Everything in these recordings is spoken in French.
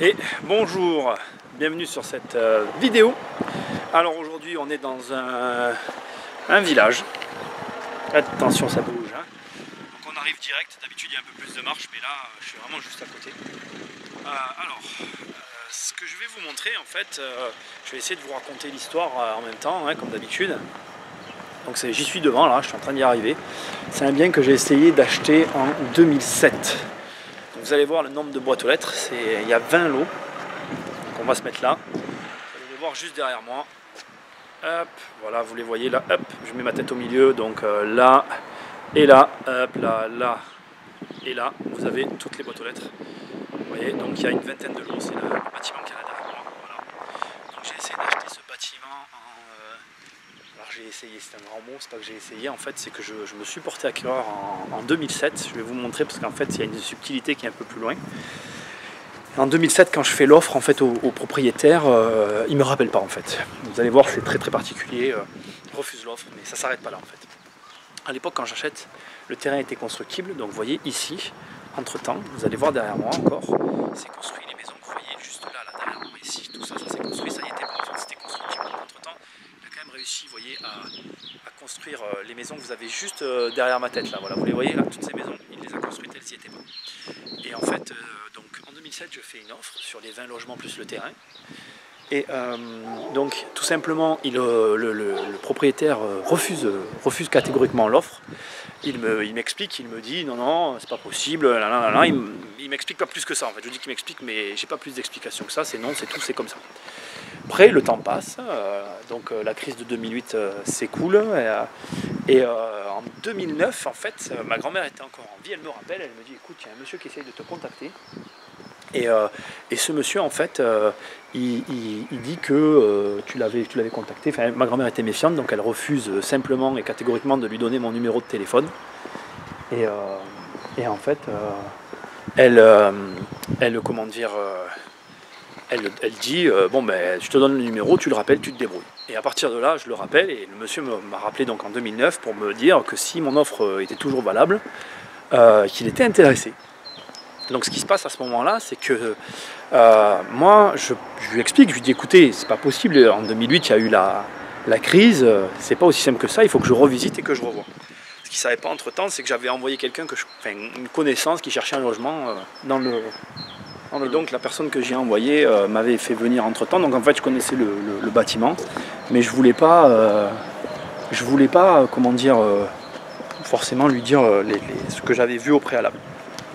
Et bonjour, bienvenue sur cette vidéo. Alors aujourd'hui on est dans un village. Attention, ça bouge, hein. Donc on arrive direct, d'habitude il y a un peu plus de marche, mais là je suis vraiment juste à côté. Ce que je vais vous montrer en fait, je vais essayer de vous raconter l'histoire en même temps, hein, comme d'habitude. Donc j'y suis devant là, je suis en train d'y arriver. C'est un bien que j'ai essayé d'acheter en 2007. Donc vous allez voir le nombre de boîtes aux lettres, il y a 20 lots. Donc on va se mettre là. Vous allez les voir juste derrière moi. Hop, voilà, vous les voyez là, hop, je mets ma tête au milieu, donc là et là, hop, là, là et là, vous avez toutes les boîtes aux lettres. Vous voyez, donc il y a une vingtaine de lots, c'est le bâtiment qui est là derrière moi. Voilà. Donc j'ai essayé d'acheter ce bâtiment alors j'ai essayé, c'est un grand mot, c'est pas que j'ai essayé, en fait c'est que je me suis porté acquéreur en 2007. Je vais vous montrer parce qu'en fait il y a une subtilité qui est un peu plus loin. En 2007, quand je fais l'offre en fait au propriétaire, il me rappelle pas en fait. Vous allez voir, c'est très très particulier. Il refuse l'offre, mais ça s'arrête pas là en fait. À l'époque, quand j'achète, le terrain était constructible. Donc vous voyez ici, entre temps, vous allez voir derrière moi encore, c'est construit les maisons. Vous voyez juste là derrière moi ici, tout ça, ça s'est construit, ça y était pas en fait, c'était constructible. Entre temps, il a quand même réussi, vous voyez, à construire les maisons que vous avez juste derrière ma tête là. Voilà, vous les voyez là, toutes ces maisons, il les a construites, elles n'y étaient pas. Et en fait, donc en 2007, je fais une offre sur les 20 logements plus le terrain. Et donc tout simplement, le propriétaire refuse catégoriquement l'offre. Il m'explique, il me dit non, c'est pas possible, il m'explique pas plus que ça en fait. Je dis qu'il m'explique, mais j'ai pas plus d'explication que ça, c'est non, c'est tout, c'est comme ça. Après, le temps passe, donc la crise de 2008 s'écoule, et en 2009, en fait, ma grand-mère était encore en vie, elle me rappelle, elle me dit écoute, il y a un monsieur qui essaye de te contacter. Et ce monsieur, en fait, il dit que tu l'avais contacté. Enfin, ma grand-mère était méfiante, donc elle refuse simplement et catégoriquement de lui donner mon numéro de téléphone. Et en fait, elle dit bon ben, je te donne le numéro, tu le rappelles, tu te débrouilles. Et à partir de là, je le rappelle, et le monsieur m'a rappelé donc en 2009 pour me dire que si mon offre était toujours valable, qu'il était intéressé. Donc ce qui se passe à ce moment-là, c'est que moi, je lui explique, je lui dis écoutez, c'est pas possible, en 2008 il y a eu la crise, c'est pas aussi simple que ça, il faut que je revisite et que je revoie. Ce qu'il ne savait pas entre-temps, c'est que j'avais envoyé quelqu'un, une connaissance qui cherchait un logement Et donc la personne que j'ai envoyée m'avait fait venir entre-temps, donc en fait je connaissais le bâtiment, mais je voulais pas, comment dire, forcément lui dire ce que j'avais vu au préalable.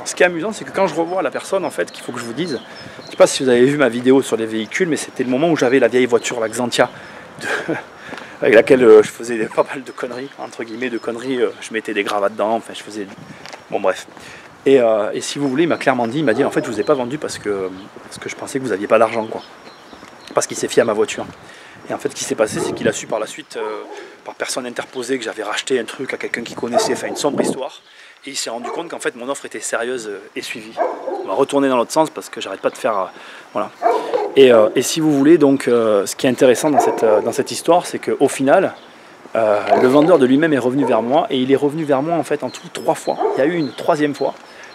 Ce qui est amusant, c'est que quand je revois la personne, en fait, qu'il faut que je vous dise, je ne sais pas si vous avez vu ma vidéo sur les véhicules, mais c'était le moment où j'avais la vieille voiture, la Xantia, avec laquelle je faisais pas mal de conneries, entre guillemets de conneries, je mettais des gravats dedans, enfin je faisais... Bon bref. Et si vous voulez, il m'a clairement dit, en fait je vous ai pas vendu parce que je pensais que vous n'aviez pas d'argent, quoi. Parce qu'il s'est fié à ma voiture. Et en fait ce qui s'est passé, c'est qu'il a su par la suite, par personne interposée, que j'avais racheté un truc à quelqu'un qui connaissait, enfin une sombre histoire. Et il s'est rendu compte qu'en fait mon offre était sérieuse et suivie. On va retourner dans l'autre sens parce que j'arrête pas de faire... voilà. Et si vous voulez, donc, ce qui est intéressant dans cette histoire, c'est qu'au final, le vendeur de lui-même est revenu vers moi. Et il est revenu vers moi en fait en tout 3 fois. Il y a eu une 3e fois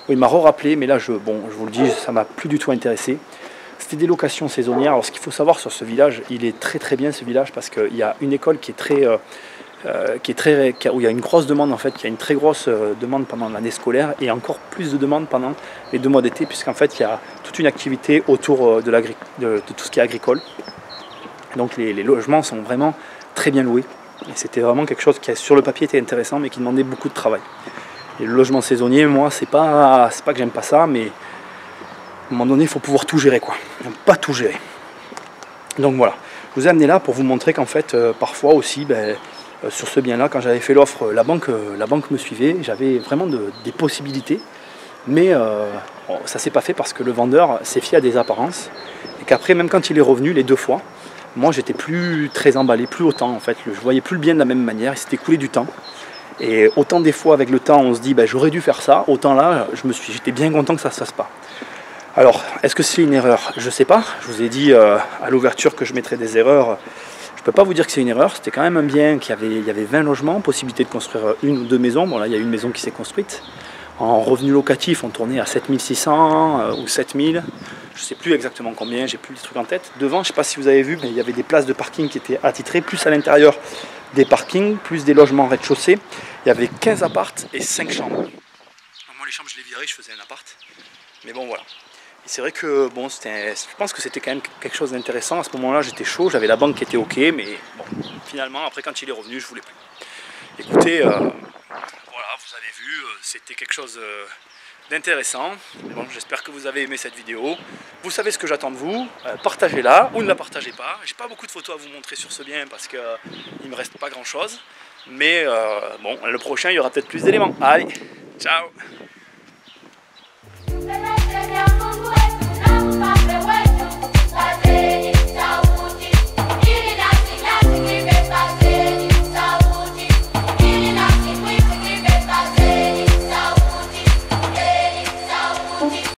où il m'a rappelé, mais là, je vous le dis, ça m'a plus du tout intéressé. C'était des locations saisonnières. Alors ce qu'il faut savoir sur ce village, il est très très bien ce village parce qu'il y a une école qui est très... où il y a une grosse demande en fait, il y a une très grosse demande pendant l'année scolaire et encore plus de demandes pendant les 2 mois d'été, puisqu'en fait il y a toute une activité autour de tout ce qui est agricole. Donc les logements sont vraiment très bien loués et c'était vraiment quelque chose qui sur le papier était intéressant mais qui demandait beaucoup de travail. Et le logement saisonnier, moi c'est pas que j'aime pas ça, mais à un moment donné il faut pouvoir tout gérer, quoi. Il faut pas tout gérer. Donc voilà, je vous ai amené là pour vous montrer qu'en fait parfois aussi sur ce bien-là, quand j'avais fait l'offre, la banque me suivait, j'avais vraiment des possibilités, mais ça s'est pas fait parce que le vendeur s'est fié à des apparences, et qu'après, même quand il est revenu les 2 fois, moi j'étais plus très emballé, plus autant en fait, je voyais plus le bien de la même manière, il s'était écoulé du temps, et autant des fois avec le temps on se dit j'aurais dû faire ça, autant là j'étais bien content que ça se fasse pas. Alors, est-ce que c'est une erreur? Je sais pas, je vous ai dit à l'ouverture que je mettrais des erreurs. Je ne peux pas vous dire que c'est une erreur, c'était quand même un bien il y avait 20 logements, possibilité de construire 1 ou 2 maisons. Bon là il y a une maison qui s'est construite. En revenu locatif, on tournait à 7600 ou 7000. je sais plus exactement combien, j'ai plus les trucs en tête. Devant, je sais pas si vous avez vu, mais il y avait des places de parking qui étaient attitrées, plus à l'intérieur des parkings, plus des logements rez-de-chaussée. Il y avait 15 appartes et 5 chambres. Alors moi les chambres je les virais, je faisais un appart. Mais bon voilà. Et c'est vrai que bon, je pense que c'était quand même quelque chose d'intéressant. À ce moment-là j'étais chaud, j'avais la banque qui était ok, mais bon, finalement après quand il est revenu je voulais plus. Écoutez, voilà, vous avez vu, c'était quelque chose d'intéressant. Bon, j'espère que vous avez aimé cette vidéo. Vous savez ce que j'attends de vous. Partagez-la ou ne la partagez pas. J'ai pas beaucoup de photos à vous montrer sur ce bien parce qu'il ne me reste pas grand chose. Mais bon, le prochain, il y aura peut-être plus d'éléments. Allez, ciao!